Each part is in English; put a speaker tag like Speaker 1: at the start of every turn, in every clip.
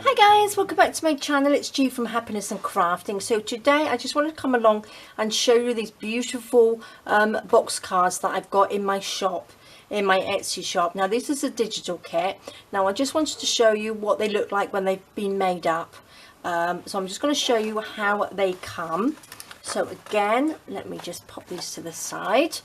Speaker 1: Hi guys, welcome back to my channel. It's G from Happiness and Crafting. So today I just wanted to come along and show you these beautiful box cards that I've got in my shop, in my Etsy shop. Now this is a digital kit. Now I just wanted to show you what they look like when they've been made up. So I'm just going to show you how they come. So again, let me just pop these to the side.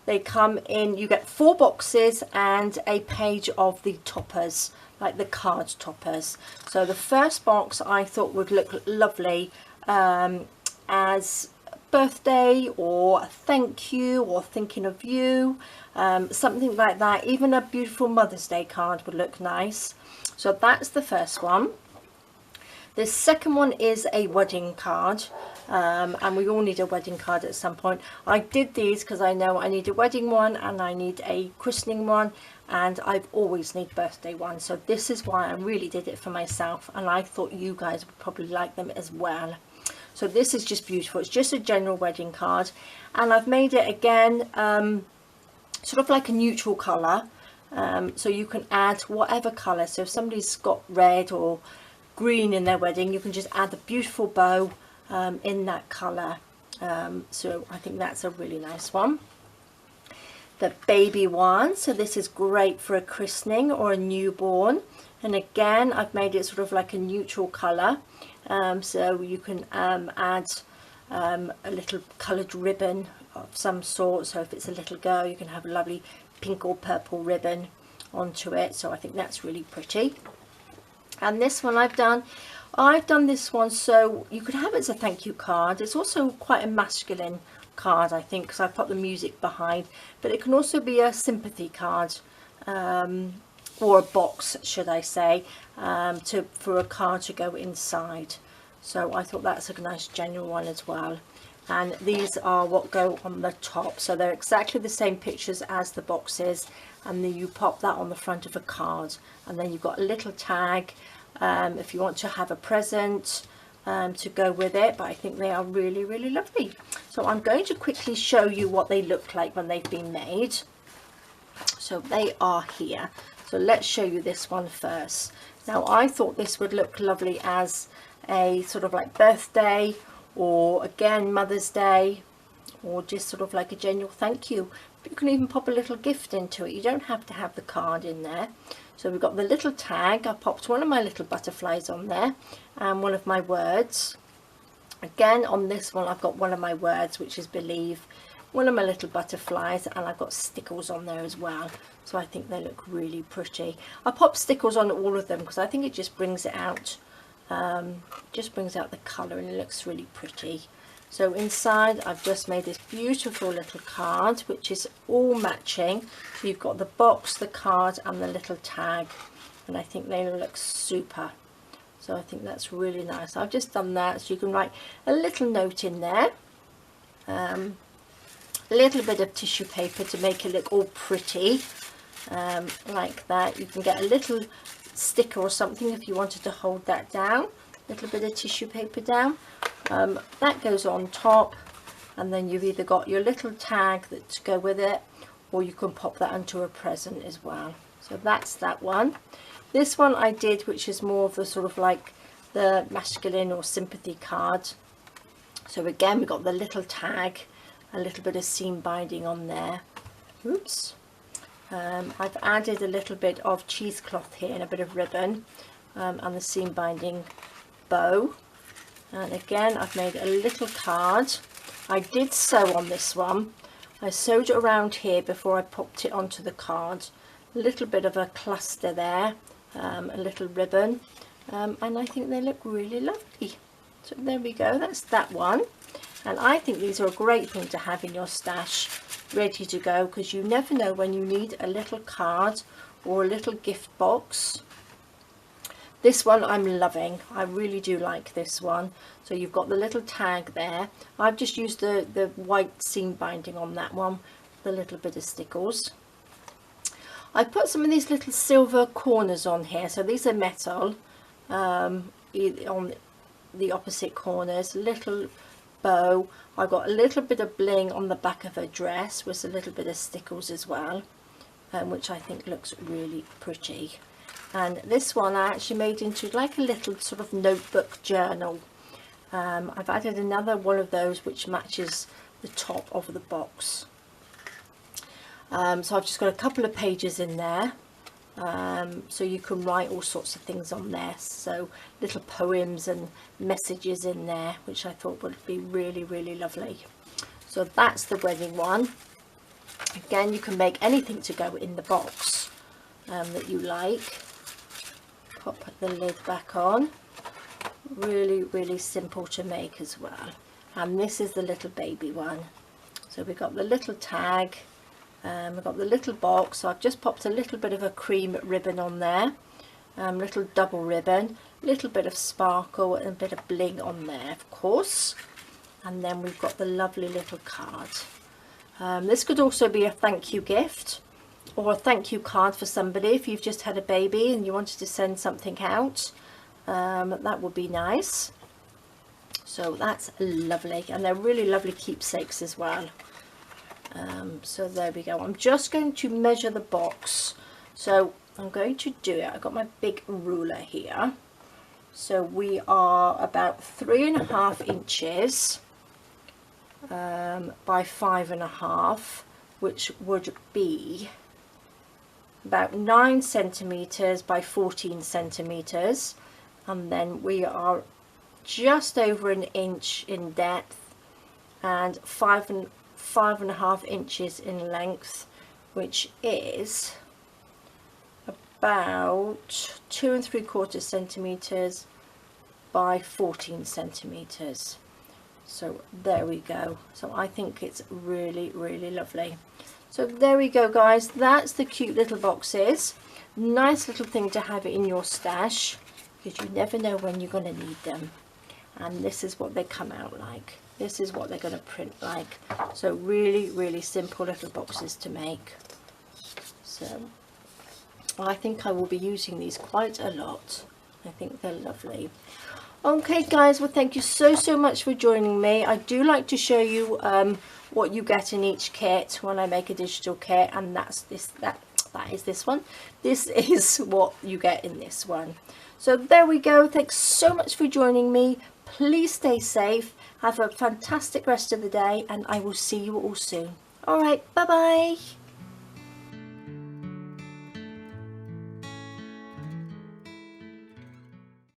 Speaker 1: They come in, you get 4 boxes and a page of the toppers, like the card toppers. So the first box I thought would look lovely as birthday or a thank you or thinking of you, something like that. Even a beautiful Mother's Day card would look nice. So that's the first one. The second one is a wedding card, and we all need a wedding card at some point. I did these because I know I need a wedding one and I need a christening one, and I've always need birthday one. So this is why I really did it for myself, and I thought you guys would probably like them as well. So this is just beautiful. It's just a general wedding card, and I've made it again sort of like a neutral colour, so you can add whatever colour. So if somebody's got red or green in their wedding, you can just add the beautiful bow in that colour. So I think that's a really nice one. The baby one, so this is great for a christening or a newborn, and again I've made it sort of like a neutral colour, so you can add a little coloured ribbon of some sort. So if it's a little girl, you can have a lovely pink or purple ribbon onto it. So I think that's really pretty. And this one I've done this one so you could have it as a thank you card. It's also quite a masculine card, I think, because I've put the music behind, but it can also be a sympathy card, or a box should I say, for a card to go inside. So I thought that's a nice general one as well. And these are what go on the top, so they're exactly the same pictures as the boxes, and then you pop that on the front of a card, and then you've got a little tag if you want to have a present to go with it. But I think they are really, really lovely. So I'm going to quickly show you what they look like when they've been made. So they are here. So let's show you this one first. Now I thought this would look lovely as a sort of like birthday, or again Mother's Day, or just sort of like a general thank you. But you can even pop a little gift into it. You don't have to have the card in there. So we've got the little tag. I popped one of my little butterflies on there and one of my words. Again on this one I've got one of my words, which is believe, one of my little butterflies, and I've got stickles on there as well. So I think they look really pretty. I pop stickles on all of them because I think it just brings it out, the colour, and it looks really pretty. So inside I've just made this beautiful little card which is all matching. So you've got the box, the card and the little tag, and I think they look super. So I think that's really nice. I've just done that so you can write a little note in there, a little bit of tissue paper to make it look all pretty, like that. You can get a little sticker or something if you wanted to hold that down, a little bit of tissue paper down. That goes on top, and then you've either got your little tag that to go with it, or you can pop that onto a present as well. So that's that one. This one I did, which is more of the sort of like the masculine or sympathy card. So again we've got the little tag, a little bit of seam binding on there. Oops. I've added a little bit of cheesecloth here and a bit of ribbon, and the seam binding bow. And again I've made a little card. I did sew on this one. I sewed it around here before I popped it onto the card. A little bit of a cluster there, a little ribbon, and I think they look really lovely. So there we go, that's that one. And I think these are a great thing to have in your stash, ready to go, because you never know when you need a little card or a little gift box. This one I'm loving. I really do like this one. So you've got the little tag there. I've just used the white seam binding on that one, the little bit of stickles. I put some of these little silver corners on here. So these are metal on the opposite corners, little bow. I've got a little bit of bling on the back of her dress with a little bit of stickles as well, which I think looks really pretty. And this one I actually made into like a little sort of notebook journal. I've added another one of those which matches the top of the box. So I've just got a couple of pages in there, so you can write all sorts of things on there, so little poems and messages in there, which I thought would be really, really lovely. So that's the wedding one. Again, you can make anything to go in the box that you like. Pop the lid back on. Really, really simple to make as well. And this is the little baby one. So we've got the little tag, we've got the little box. So I've just popped a little bit of a cream ribbon on there, little double ribbon, little bit of sparkle and a bit of bling on there, of course. And then we've got the lovely little card. This could also be a thank you gift or a thank you card for somebody if you've just had a baby and you wanted to send something out. That would be nice. So that's lovely, and they're really lovely keepsakes as well. So there we go. I'm just going to measure the box, so I'm going to do it. I've got my big ruler here, so we are about 3.5 inches by 5.5, which would be about 9 centimeters by 14 centimeters, and then we are just over an inch in depth and 5.5 inches in length, which is about 2 3/4 centimeters by 14 centimeters. So there we go. So I think it's really, really lovely. So there we go, guys. That's the cute little boxes. Nice little thing to have in your stash, because you never know when you're going to need them. And this is what they come out like. This is what they're going to print like. So really, really simple little boxes to make. So I think I will be using these quite a lot. I think they're lovely. Okay, guys, well, thank you so much for joining me. I do like to show you what you get in each kit when I make a digital kit, and that is this one. This is what you get in this one. So there we go. Thanks so much for joining me. Please stay safe. Have a fantastic rest of the day, and I will see you all soon. All right, bye-bye.